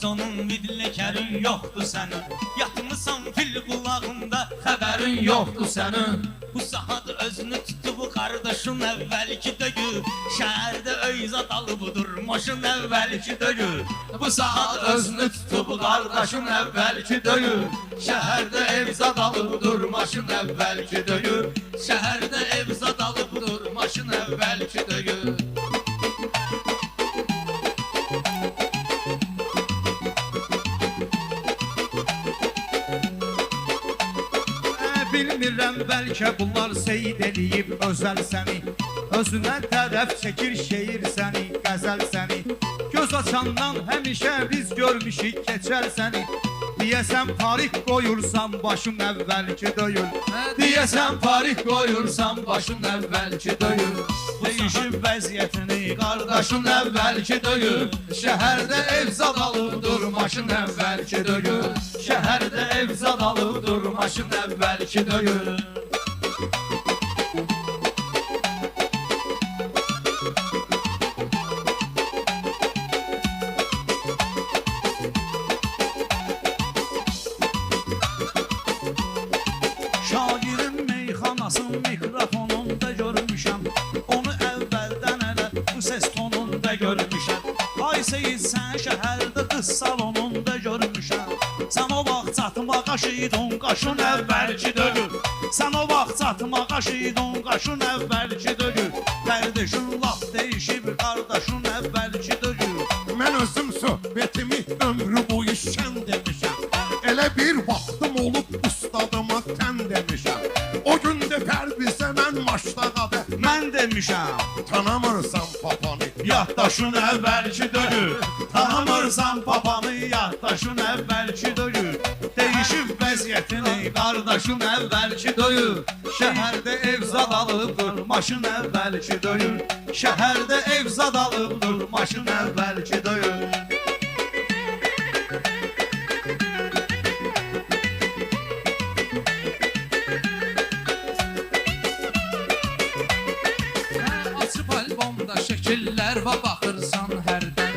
sonun vidlikərin yoxdur sənin. Yatmısan fil qulağında, xəbərin yoxdur sənin. Bu saat özünü tutub qardaşın əvvəlki dögü. Şəhərdə öyzad alıb durmaşın əvvəlki dögü. Bu saat özünü tutub qardaşın əvvəlki dögü. Şəhərdə evzad alıb durmaşın əvvəlki dögü. Şəhərdə evzad alıb durmaşın əvvəlki dögü. Bilmirəm, bəlkə bunlar seyid eləyib özəl səni. Özünə tərəf çəkir şeir səni, qəzəl səni. Göz açandan həmişə biz görmüşük keçər səni. Deyəsən parik qoyursan başın əvvəlki döyül. Deyəsən parik qoyursan başın əvvəlki döyül. Deyişib vəziyyətini Qardaşın əvvəlki döyül. Şəhərdə evzad alıb durmaşın əvvəlki döyül. Şəhərdə evzad alıb durmaşın əvvəlki döyül. Şairin meyxanasın mikrofonunda görmüşəm. Onu əvvəldən elə bu ses tonunda görmüşəm. Ay Seyid, sən şəhərdə qız salonunda görmüşəm. Sən o vaxt çatma qaşıydın qaşın əvvəlki dögül. Sən o vaxt çatma qaşıydın qaşın əvvəlki dögül. Qardaşın laf deyişib qardaşın əvvəlki dögül. Mən özüm söhbətimi ömrü boyu şən demişəm. Elə bir vaxtım olub ustadıma tən demişəm. O gündə pərbizə mən maşdağada Mən demişəm. tanımırsan papanı. Yaddaşın əvvəlki dögül. Tanımırsan papanı, yaddaşın əvvəlki dögül. Deyişib vəziyyətini qardaşın əvvəlki döyül. Şəhərdə evzad alıb durmaşın əvvəlki döyül. Şəhərdə evzad alıb durmaşın əvvəlki döyül. Açıb albomda şəkillər və baxırsan hərdən.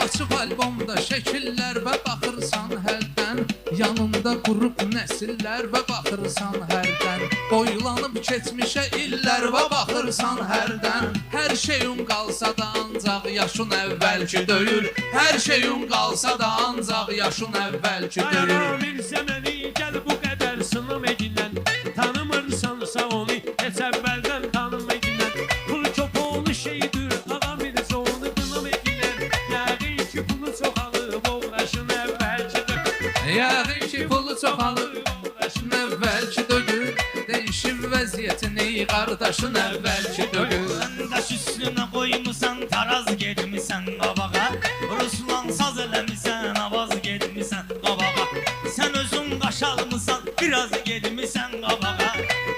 Açıb albomda şəkillər və baxırsan hərdən. Yanında qrup nəsillər və baxırsan hərdən. Boylanıb keçmişə illər və baxırsan hərdən. Hər şeyun qalsa da ancaq yaşın əvvəlki döyül. Hər şeyun qalsa da ancaq yaşın əvvəlki döyül. Bilsə məni gəl bu qədər sınım edilən. Tanımırsansa onu heç əvvəldən tanım edilən. Pul çoxoğlu şeydir, ağa birisi onu qınım edilən. Yəqin ki pulu çox alıb uğraşın əvvəlki dögül. Yəqin ki pulu çox alıb uğraşın əvvəlki dögül. Deyişib vəziyyətini qardaşın əvvəlki dögül. Daş üstünə qoymusan, taraz getmisən qabağa. Ruslan saz eləmisən, avaz getmisən qabağa. Sən özün qaşalmısan, biraz getmisən qabağa.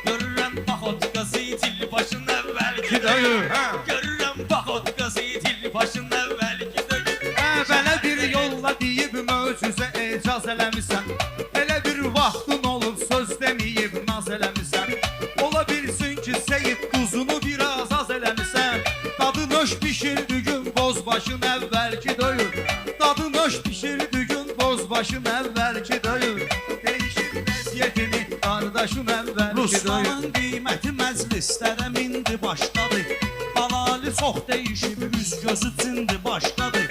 Görürəm paxotkası itil başın əvvəlki döyül. Görürəm paxotkası itil başın əvvəlki döyül. Belə bir yolla deyib möcüzə ecaz eləmisən. Elə bir vaxtın olub söz deməyib naz eləmisən. Ola bilsin ki Seyid duzunu biraz az eləmisən. Dadın hoş pişirdi gün boz başın əvvəlki döyül. Dadın hoş pişirdi gün boz başın əvvəlki döyül. Deyişir vəziyyətini qardaşın əvvəlki döyül. Ruslanın qiyməti məclislərə mindi başladı. Balali çox deyişib üz gözü cindi başladı.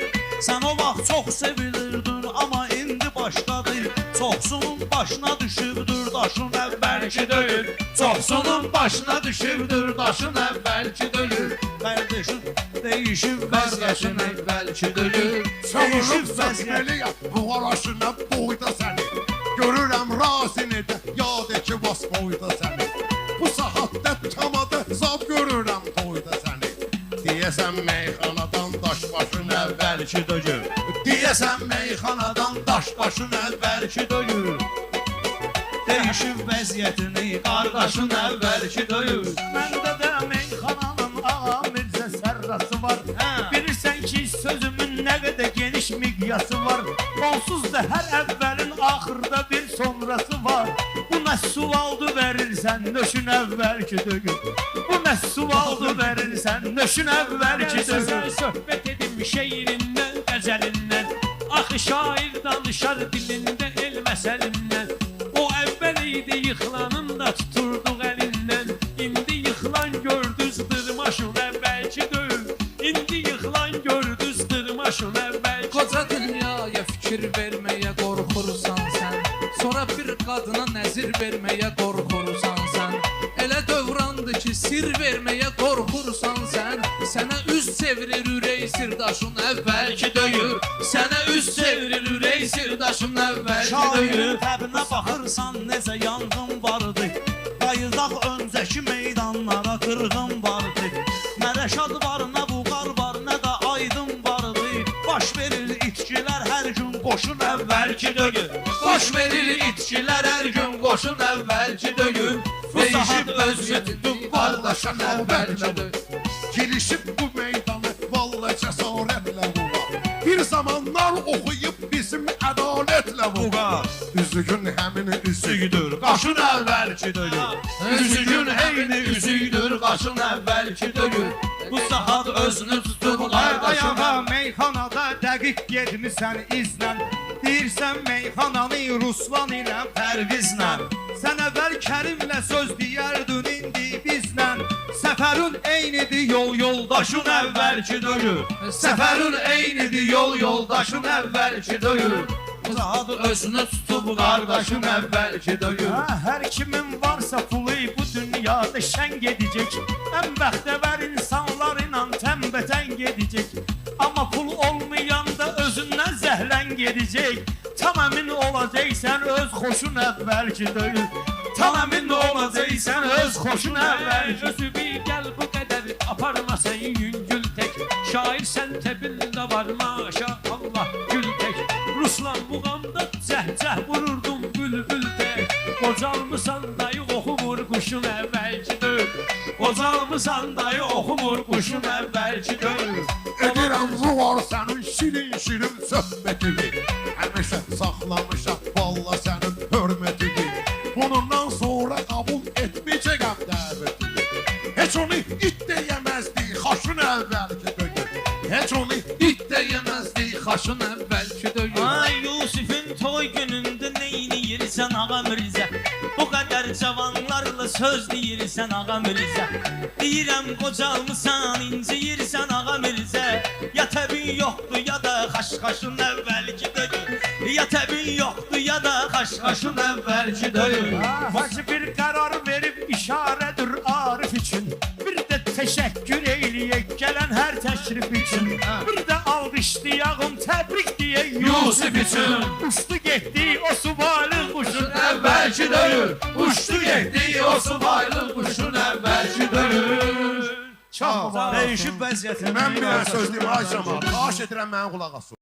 Sən o vaxt çox sevilirdin amma indi başladı. Çoxsunun başına düşübdür daşın əvvəlki döyül. Çoxsunun başına düşübdür daşın əvvəlki döyül. Qardaşın deyişib vəziyyətin əvvəlki döyül. Çavırıb səsməliyəm, buğaraşına boyda səni. Görürəm razini də, yad ki vas boyda səni. Bu saatdə tamada zab görürəm toyda səni. Deyəsən meyxanadan daş başın Əvvəlki döyül. Deyəsən meyxanadan daş başın əvvəlki döyül. Deyişib vəziyyətini qardaşın əvvəlki döyül. Məndə də meyxananın ağa Mirzə Sərrası var. Bilirsən ki sözümün nə qədər geniş miqyası var. Onsuz da hər əvvəlin axırda bir sonrası var. Bu nə sualdı verirsən nöşün əvvəlki dögül. Bu nə sualdı verirsən nöşün əvvəlki dögül. Söhbət edim şeirindən, qəzəlindən. Axı Axı şair danışar dilində el məsəlindən. O əvvəl idi yıxılanın da tuturduk əlindən. İndi yıxılan gördüz dırmaşın əvvəlki döyür. İndi yıxılan gördüz dırmaşın əvvəlki. Qoca dünyaya fikir verməyə qorxursan sən. Sonra bir qadına nəzir verməyə qorxursan sən. Elə dövrandır ki, sir verməyə qorxursan sən. Sənə üz çevirir ürək sirdaşın əvvəlki döyür. Sənə üz çevirir ürək sirdaşın əvvəlki Şairin döyür. təbinə baxırsan necə yanğın vardı. Qayıdaq öncəki meydanlara qırğın vardı. Nə rəşad var, nə buğar var, nə də aydın vardı. Baş verir itkilər hər gün qoşun əvvəlki döyür. Baş verir itkilər hər gün qoşun əvvəlki döyür. Dəyişib özgə tutub qardaşın əvvəlki döyür. Girişib bu meydanı valla cəsarətlə vura. Bir zamanlar oxuyub bizim ədalətlə vura. Üzügün həmin üzüydür, qaşın əvvəlki döyür. Üzügün eyni üzüydür, qaşın əvvəlki döyür. Bu saat Özünü tutub qardaşın Ayağa meyxanada dəqiq gedmisən izlə. Deyirsən meyxananı Ruslan ilə pərvizlə. Sən əvvəl Kərimlə söz deyərdin indi bizlə. Səfərin eynidir yol yoldaşın əvvəlki döyür. Səfərin eynidir yol yoldaşın əvvəlki döyür. Saat Özünü tutub qardaşın əvvəlki döyür. Hər kimin varsa pulu bu dünyada şən gedəcək. Ən bəxtəvər insanlarla tənbətən gedəcək. Amma pul olmayanda özündən zəhlən gedəcək. Tam əmin olacaqsən öz xoşun əvvəlki döyür. Tam əmin olacaqsən öz xoşun əvvəlki. Özü bir gəl bu qədər aparma sən yüngül tək. Şair sən təbində var maşallah gül tək. Ruslan buğamda cəhcəh vururdum bülbül tək. Qocalmısan dayı oxumur quşun əvvəlki döyür. Qocalmısan dayı oxumur quşun əvvəlki döyür. Edirəm ruhar sənin şirin söhbətini. Həmişə saxlamışam valla sənin hörmətini. Bunundan sonra qəbul etməyəcəm dəvətini. Heç onu it deyəməzdi xaşın əvvəlki döyür. Heç onu İt də yeməzdi, xaşın əvvəlki döyür. Ay Yusif'in toy günündə neyniyirsən ağa Mirzə? Bu qədər cavanlarla söz deyirsən ağa Mirzə. Deyirəm qocalmısan, inciyirsən ağa Mirzə. Ya təbin yoxdur ya da xaş-xaşın əvvəlki döyür. Ya təbin yoxdur ya da xaş-xaşın əvvəlki döyür. Hacı bir qərar verib işarədir Arif üçün. Bir də təşəkkür eyləyək gələn hər təşrif üçün. Bir də alqışlayağım təbrik deyək Yusif üçün. Uçdu getdi o subaylı quşun Əvvəlki döyür. Uçdu getdi o subaylı quşun əvvəlki döyür. Çox Dəyişib vəziyyətini. Mən bir söz deyim ay cəmaat. Xahiş edirəm mənə qulaq asın.